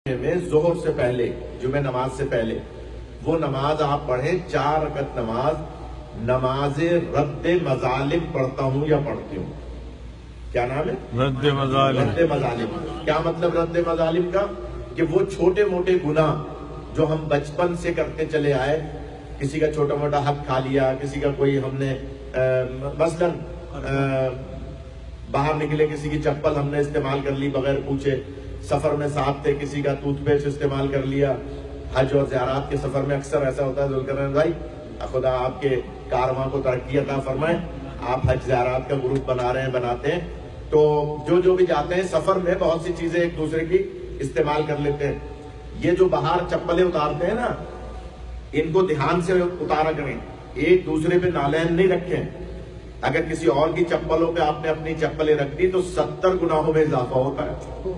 میں ظہر سے پہلے، جمعہ نماز سے پہلے وہ نماز آپ پڑھیں، 4 رکعت نماز، نماز رد مظالم پڑھتا ہوں یا پڑھتی ہوں۔ کیا نام ہے؟ رد مظالم۔ رد مظالم کیا مطلب رد مظالم کا؟ کہ وہ چھوٹے موٹے گناہ جو ہم بچپن سے کرتے چلے آئے، کسی کا چھوٹا موٹا حق کھا لیا، کسی کا کوئی ہم نے مثلا باہر نکلے کسی کی چپل ہم نے استعمال کر لی بغیر پوچھے، سفر میں ساتھ تھے کسی کا ٹوتھ پیسٹ استعمال کر لیا، حج اور زیارات کے سفر میں اکثر ایسا ہوتا ہے۔ ذوالقرنین بھائی خدا آپ کے کارواں کو ترقی عطا فرمائے، آپ حج زیارات کا گروپ بنا رہے ہیں، بناتے ہیں، تو جو بھی جاتے ہیں سفر میں بہت سی چیزیں ایک دوسرے کی استعمال کر لیتے ہیں۔ یہ جو باہر چپلیں اتارتے ہیں نا، ان کو دھیان سے اتارا کریں، ایک دوسرے پہ نالین نہیں رکھیں۔ اگر کسی اور کی چپلوں پہ آپ نے اپنی چپلیں رکھ دی تو 70 گناہوں میں اضافہ ہوتا ہے،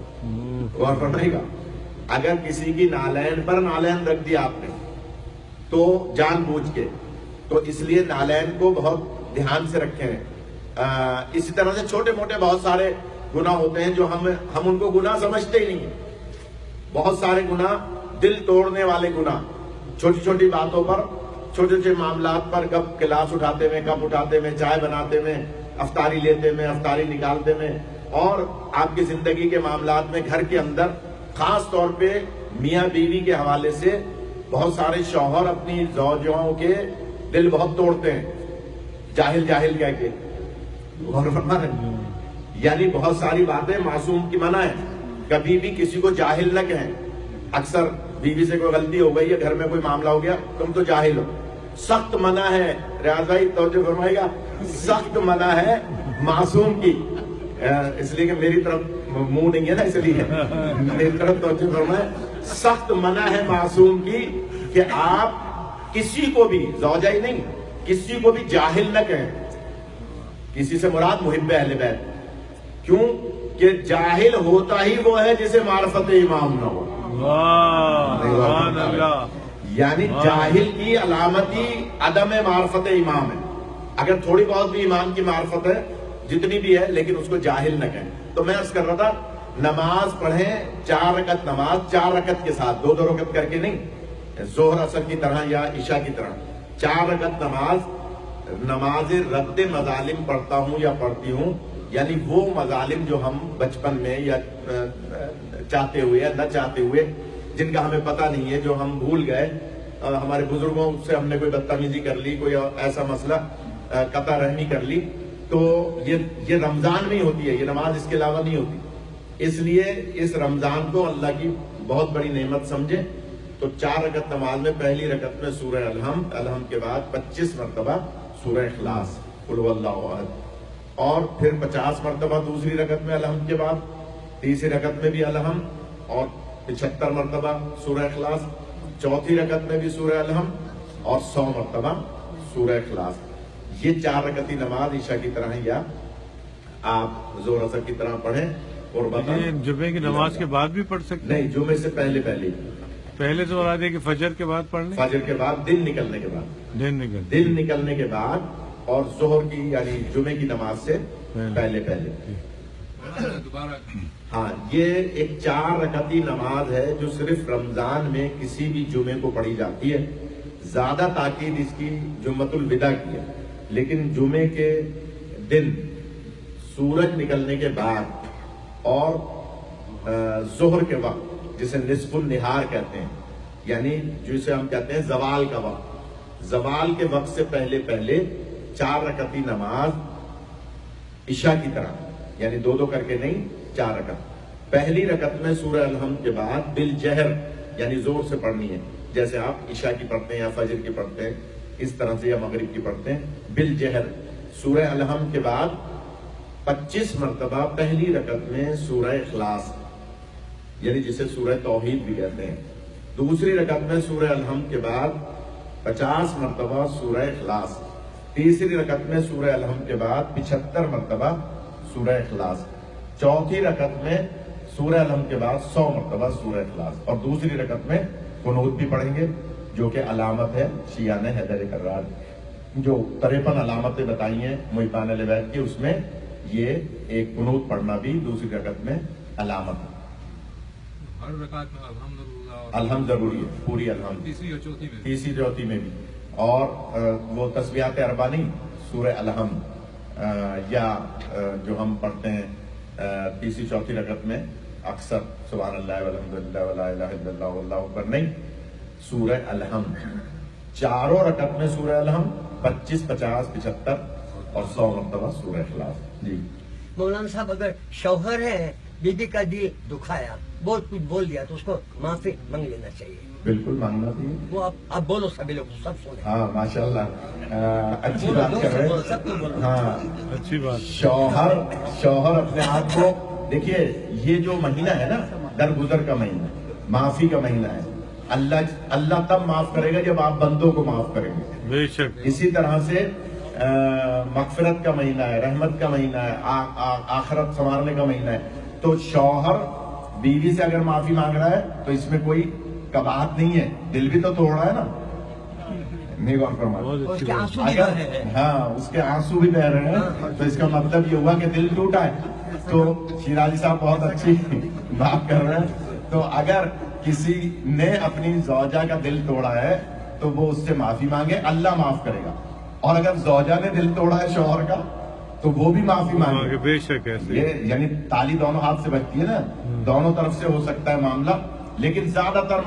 غور فرمائے گا۔ اگر کسی کی نالین پر نالین رکھ دیا آپ نے تو جان بوجھ کے، تو اس لیے نالین کو بہت دھیان سے رکھیں۔ اسی طرح سے چھوٹے موٹے بہت سارے گناہ ہوتے ہیں جو ہم ان کو گناہ سمجھتے ہی نہیں ہیں۔ بہت سارے گناہ، دل توڑنے والے گناہ، چھوٹی چھوٹی باتوں پر، چھوٹے چھوٹے معاملات پر، کب گلاس اٹھاتے میں، کپ اٹھاتے میں، چائے بناتے میں، افطاری لیتے میں، افطاری نکالتے میں، اور آپ کی زندگی کے معاملات میں، گھر کے اندر خاص طور پہ میاں بیوی کے حوالے سے بہت سارے شوہر اپنی زوجوں کے دل بہت توڑتے ہیں، جاہل جاہل کہہ کے، غور فرما رہے ہیں؟ یعنی بہت ساری باتیں معصوم کی منع ہے، کبھی بھی کسی کو جاہل نہ کہیں۔ اکثر بیوی سے کوئی غلطی ہو گئی ہے، گھر میں کوئی معاملہ ہو گیا، تم تو جاہل ہو، سخت منع ہے۔ ریاض بھائی توجہ فرمائے گا، سخت منع ہے معصوم کی، اس لیے کہ میری طرف منہ نہیں ہے نا، اس لیے میری طرف توجہ فرمائے، سخت منع ہے معصوم کی کہ آپ کسی کو بھی، زوجہ ہی نہیں، کسی کو بھی جاہل نہ کہیں۔ کسی سے مراد محب اہل بیت، کیوں کہ جاہل ہوتا ہی وہ ہے جسے معرفت امام نہ ہو۔ سبحان اللہ۔ یعنی جاہل کی علامتی عدم معرفت امام ہے۔ اگر تھوڑی بہت بھی امام کی معرفت ہے، جتنی بھی ہے، لیکن اس کو جاہل نہ کہیں۔ تو میں عرض کر رہا تھا، نماز پڑھیں، 4 رکعت نماز، 4 رکعت کے ساتھ، 2 رکعت کر کے نہیں، ظہر اثر کی طرح یا عشاء کی طرح 4 رکعت نماز، نماز رد مظالم پڑھتا ہوں یا پڑھتی ہوں، یعنی وہ مظالم جو ہم بچپن میں یا چاہتے ہوئے یا نہ چاہتے ہوئے، جن کا ہمیں پتہ نہیں ہے، جو ہم بھول گئے، ہمارے بزرگوں سے ہم نے کوئی بدتمیزی کر لی، کوئی ایسا مسئلہ قطع رحمی کر لی، تو یہ رمضان میں ہی ہوتی ہے، یہ نماز اس کے علاوہ نہیں ہوتی۔ اس لیے اس رمضان کو اللہ کی بہت بڑی نعمت سمجھے۔ تو 4 رکعت نماز میں پہلی رکعت میں سورہ الحمد کے بعد 25 مرتبہ سورہ اخلاص، قل هو اللہ احد، اور پھر 50 مرتبہ دوسری رکعت میں الحمد کے بعد، تیسری رکعت میں بھی الحمد، اور 75 مرتبہ سورہ اخلاص، چوتھی رکعت میں بھی سورہ الحمد، اور 100 مرتبہ سورہ اخلاص۔ یہ 4 رکعتی نماز عشاء کی طرح ہے، یا آپ ظہر اثر کی طرح پڑھیں۔ اور یہ جمعے کی نماز کے بعد بھی پڑھ سکتے ہیں؟ نہیں، جمعے سے پہلے پہلے تو مراد ہے کہ فجر کے بعد پڑھ لیں؟ فجر کے بعد، دن نکلنے کے بعد، دن نکلنے کے بعد، اور ظہر کی یعنی جمعے کی نماز سے پہلے۔ ہاں، یہ ایک 4 رکعتی نماز ہے جو صرف رمضان میں کسی بھی جمعے کو پڑھی جاتی ہے۔ زیادہ تاکید اس کی جمعۃ الوداع کی ہے، لیکن جمعے کے دن سورج نکلنے کے بعد اور ظہر کے وقت، جسے نصف النہار کہتے ہیں، یعنی جسے ہم کہتے ہیں زوال کا وقت، زوال کے وقت سے پہلے 4 رکعتی نماز عشاء کی طرح، یعنی 2 کر کے نہیں، 4 رکعت۔ پہلی رکعت میں سورہ الحمد کے بعد بالجہر، یعنی زور سے پڑھنی ہے، جیسے آپ عشاء کی پڑھتے ہیں یا فجر کی پڑھتے ہیں، اس طرح سے، یا مغرب کی پڑھتے ہیں، بالجہر سورہ الحمد کے بعد 25 مرتبہ پہلی رکعت میں سورہ اخلاص، یعنی جسے سورہ توحید بھی کہتے ہیں۔ دوسری رکعت میں سورہ الحمد کے بعد 50 مرتبہ سورہ اخلاص، تیسری رکعت میں سورہ الحمد کے بعد 75 مرتبہ سورہ اخلاص، چوتھی رکعت میں سورہ الحمد کے بعد 100 مرتبہ سورہ اخلاص، اور دوسری رکعت میں قنوت بھی پڑھیں گے، جو کہ علامت ہے شیعہ نے حیدر کرار، جو 53 علامتیں بتائی ہیں محبان اہل بیت کی، اس میں یہ ایک قنوت پڑھنا بھی دوسری رکعت میں علامت ہے۔ ہر رکعت میں الحمدللہ الحمد ضروری ہے، پوری الحمد، تیسری اور چوتھی میں تیسری چوتھی میں بھی، اور وہ تسبیحات اربع نہیں، سورہ الحمد یا جو ہم پڑھتے ہیں تیسری چوتھی رکعت میں اکثر سبحان اللہ والحمدللہ ولا الہ الا اللہ واللہ اکبر نہیں، سورہ الحمد چاروں رکعت میں سورہ الحمد 25 50 75 اور 100 مرتبہ سورہ اخلاص. جی مولانا صاحب اگر شوہر ہے بیوی کا دل دکھایا بہت کچھ بول دیا تو اس کو معافی مانگ لینا چاہیے. بالکل مانگنا چاہیے. وہ آپ بولو سبھی لوگ سب سنے. ہاں ماشاءاللہ اچھی بات کر رہے سب کو بولو. ہیں. ہاں اچھی بات. شوہر اپنے آپ کو دیکھیے، یہ جو مہینہ ہے نا درگزر کا مہینہ، معافی کا مہینہ ہے. اللہ تب معاف کرے گا جب آپ بندوں کو معاف کریں گے. بے شک. اسی طرح سے مغفرت کا مہینہ ہے، رحمت کا مہینہ ہے، آخرت سنوارنے کا مہینہ ہے. تو شوہر بیوی سے اگر معافی مانگ رہا ہے تو اس میں کوئی کباہت نہیں ہے، دل بھی تو توڑ رہا ہے نا. نہیں غور فرمائے. بہت اس اچھی کے بات. آنسو بھی بہ رہے ہیں. ہاں اس کے آنسو بھی بہ رہے ہیں، تو اس کا مطلب یہ ہوا کہ دل ٹوٹا ہے. تو شیرازی صاحب بہت اچھی بات کر رہے ہیں. تو اگر کسی نے اپنی زوجہ کا دل توڑا ہے تو وہ اس سے معافی مانگے، اللہ معاف کرے گا. اور اگر زوجہ نے دل توڑا ہے شوہر کا تو وہ بھی معافی مانگے. بے شک ایسے. یہ یعنی تالی دونوں ہاتھ سے بجتی ہے نا، دونوں طرف سے ہو سکتا ہے معاملہ، لیکن زیادہ تر